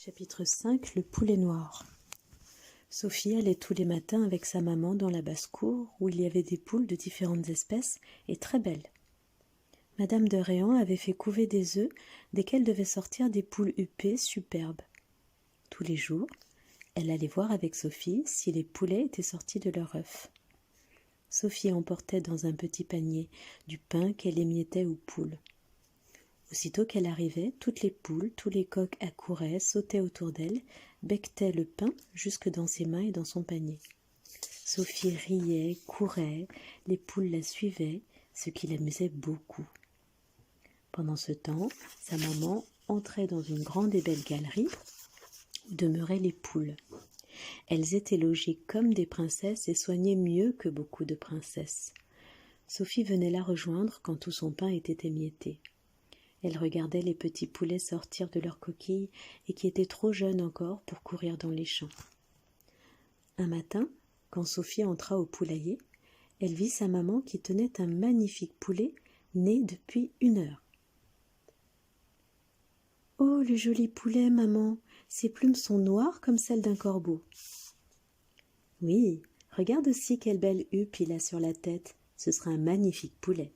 Chapitre 5. Le poulet noir. Sophie allait tous les matins avec sa maman dans la basse-cour où il y avait des poules de différentes espèces et très belles. Madame de Réan avait fait couver des œufs desquels devaient sortir des poules huppées superbes. Tous les jours, elle allait voir avec Sophie si les poulets étaient sortis de leurs œufs. Sophie emportait dans un petit panier du pain qu'elle émiettait aux poules. Aussitôt qu'elle arrivait, toutes les poules, tous les coqs accouraient, sautaient autour d'elle, becquetaient le pain jusque dans ses mains et dans son panier. Sophie riait, courait, les poules la suivaient, ce qui l'amusait beaucoup. Pendant ce temps, sa maman entrait dans une grande et belle galerie où demeuraient les poules. Elles étaient logées comme des princesses et soignées mieux que beaucoup de princesses. Sophie venait la rejoindre quand tout son pain était émietté. Elle regardait les petits poulets sortir de leurs coquilles et qui étaient trop jeunes encore pour courir dans les champs. Un matin, quand Sophie entra au poulailler, elle vit sa maman qui tenait un magnifique poulet né depuis 1 heure. « Oh, le joli poulet, maman, ses plumes sont noires comme celles d'un corbeau. »« Oui, regarde aussi quelle belle huppe il a sur la tête, ce sera un magnifique poulet. »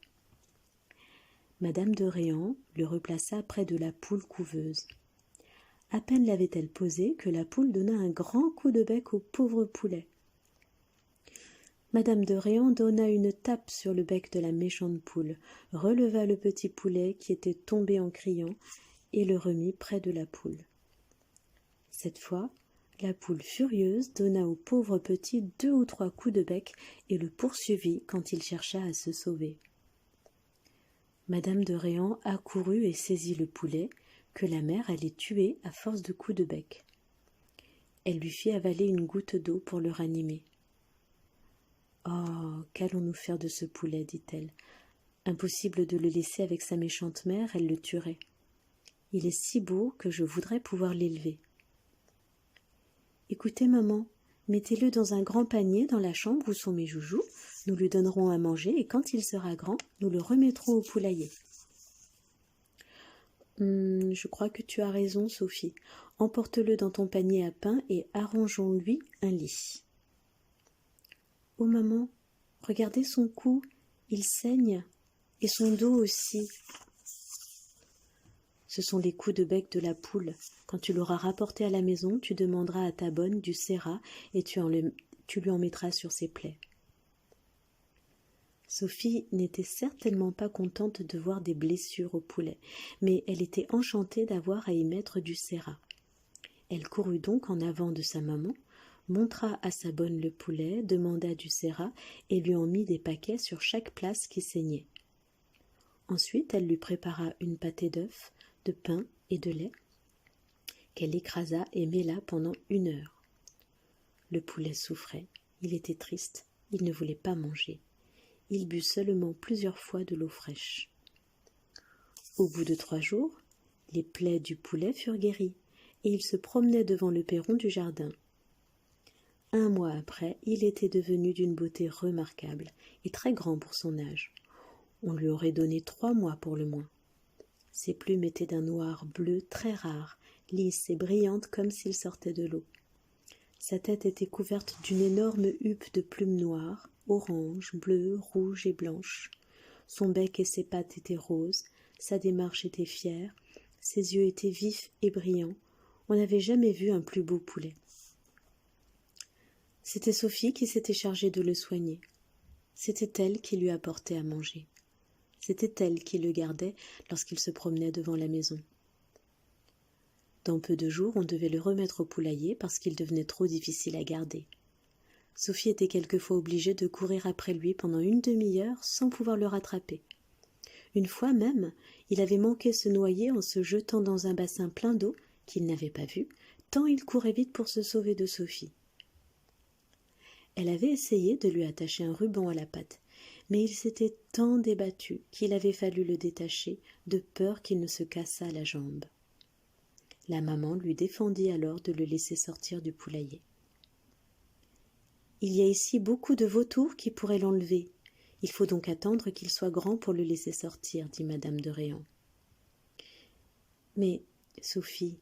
Madame de Réan le replaça près de la poule couveuse. À peine l'avait-elle posé que la poule donna un grand coup de bec au pauvre poulet. Madame de Réan donna une tape sur le bec de la méchante poule, releva le petit poulet qui était tombé en criant et le remit près de la poule. Cette fois, la poule furieuse donna au pauvre petit 2 ou 3 coups de bec et le poursuivit quand il chercha à se sauver. Madame de Réan accourut et saisit le poulet, que la mère allait tuer à force de coups de bec. Elle lui fit avaler une goutte d'eau pour le ranimer. « Oh, qu'allons-nous faire de ce poulet » dit-elle. « Impossible de le laisser avec sa méchante mère, elle le tuerait. Il est si beau que je voudrais pouvoir l'élever. »« Écoutez, maman, mettez-le dans un grand panier dans la chambre où sont mes joujoux. Nous lui donnerons à manger et quand il sera grand, nous le remettrons au poulailler. »« Je crois que tu as raison, Sophie. Emporte-le dans ton panier à pain et arrangeons-lui un lit. »« Oh maman, regardez son cou, il saigne, et son dos aussi. » Ce sont les coups de bec de la poule. Quand tu l'auras rapporté à la maison, tu demanderas à ta bonne du sérat et tu lui en mettras sur ses plaies. Sophie n'était certainement pas contente de voir des blessures au poulet, mais elle était enchantée d'avoir à y mettre du sérat. Elle courut donc en avant de sa maman, montra à sa bonne le poulet, demanda du sérat et lui en mit des paquets sur chaque place qui saignait. Ensuite, elle lui prépara une pâtée d'œufs, de pain et de lait, qu'elle écrasa et mêla pendant 1 heure. Le poulet souffrait, il était triste, il ne voulait pas manger. Il but seulement plusieurs fois de l'eau fraîche. Au bout de 3 jours, les plaies du poulet furent guéries, et il se promenait devant le perron du jardin. 1 mois après, il était devenu d'une beauté remarquable, et très grand pour son âge. On lui aurait donné 3 mois pour le moins. Ses plumes étaient d'un noir bleu très rare, lisses et brillantes comme s'il sortait de l'eau. Sa tête était couverte d'une énorme huppe de plumes noires, orange, bleues, rouges et blanches. Son bec et ses pattes étaient roses, sa démarche était fière, ses yeux étaient vifs et brillants. On n'avait jamais vu un plus beau poulet. C'était Sophie qui s'était chargée de le soigner. C'était elle qui lui apportait à manger. C'était elle qui le gardait lorsqu'il se promenait devant la maison. Dans peu de jours, on devait le remettre au poulailler parce qu'il devenait trop difficile à garder. Sophie était quelquefois obligée de courir après lui pendant 1 demi-heure sans pouvoir le rattraper. Une fois même, il avait manqué se noyer en se jetant dans un bassin plein d'eau qu'il n'avait pas vu, tant il courait vite pour se sauver de Sophie. Elle avait essayé de lui attacher un ruban à la patte, mais il s'était tant débattu qu'il avait fallu le détacher, de peur qu'il ne se cassât la jambe. La maman lui défendit alors de le laisser sortir du poulailler. « Il y a ici beaucoup de vautours qui pourraient l'enlever. Il faut donc attendre qu'il soit grand pour le laisser sortir, dit madame de Réan. Mais, Sophie,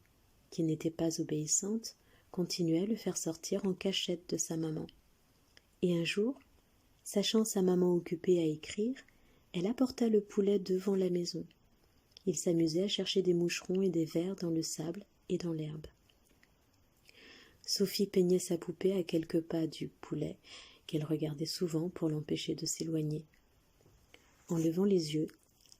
qui n'était pas obéissante, continuait à le faire sortir en cachette de sa maman. Et un jour, sachant sa maman occupée à écrire, elle apporta le poulet devant la maison. Il s'amusait à chercher des moucherons et des vers dans le sable et dans l'herbe. Sophie peignait sa poupée à quelques pas du poulet, qu'elle regardait souvent pour l'empêcher de s'éloigner. En levant les yeux,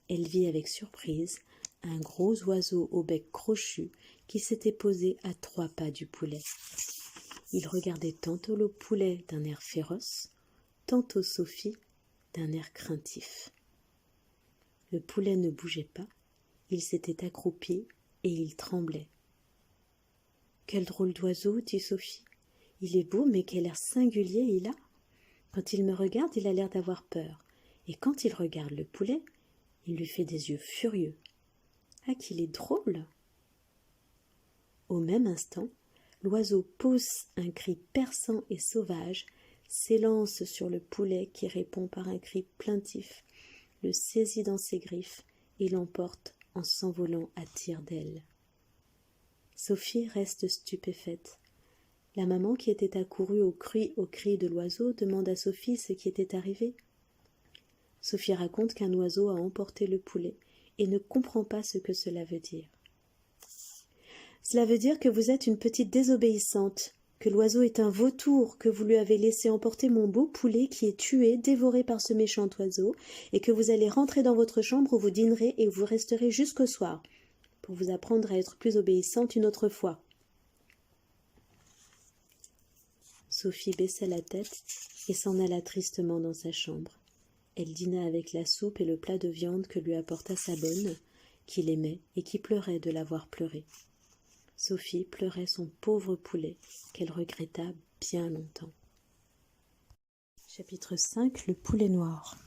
elle vit avec surprise un gros oiseau au bec crochu qui s'était posé à 3 pas du poulet. Il regardait tantôt le poulet d'un air féroce, tantôt Sophie d'un air craintif. Le poulet ne bougeait pas, il s'était accroupi et il tremblait. « Quel drôle d'oiseau, dit Sophie. Il est beau, mais quel air singulier il a. Quand il me regarde, il a l'air d'avoir peur, et quand il regarde le poulet, il lui fait des yeux furieux. Ah, qu'il est drôle !» Au même instant, l'oiseau pousse un cri perçant et sauvage, s'élance sur le poulet qui répond par un cri plaintif, le saisit dans ses griffes et l'emporte en s'envolant à tire-d'aile. Sophie reste stupéfaite. La maman, qui était accourue au cri de l'oiseau, demande à Sophie ce qui était arrivé. Sophie raconte qu'un oiseau a emporté le poulet et ne comprend pas ce que cela veut dire. « Cela veut dire que vous êtes une petite désobéissante, que l'oiseau est un vautour, que vous lui avez laissé emporter mon beau poulet qui est tué, dévoré par ce méchant oiseau, et que vous allez rentrer dans votre chambre où vous dînerez et où vous resterez jusqu'au soir, pour vous apprendre à être plus obéissante une autre fois. » Sophie baissa la tête et s'en alla tristement dans sa chambre. Elle dîna avec la soupe et le plat de viande que lui apporta sa bonne, qu'il aimait et qui pleurait de l'avoir pleuré. Sophie pleurait son pauvre poulet, qu'elle regretta bien longtemps. Chapitre 5. Le poulet noir.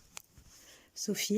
Sophie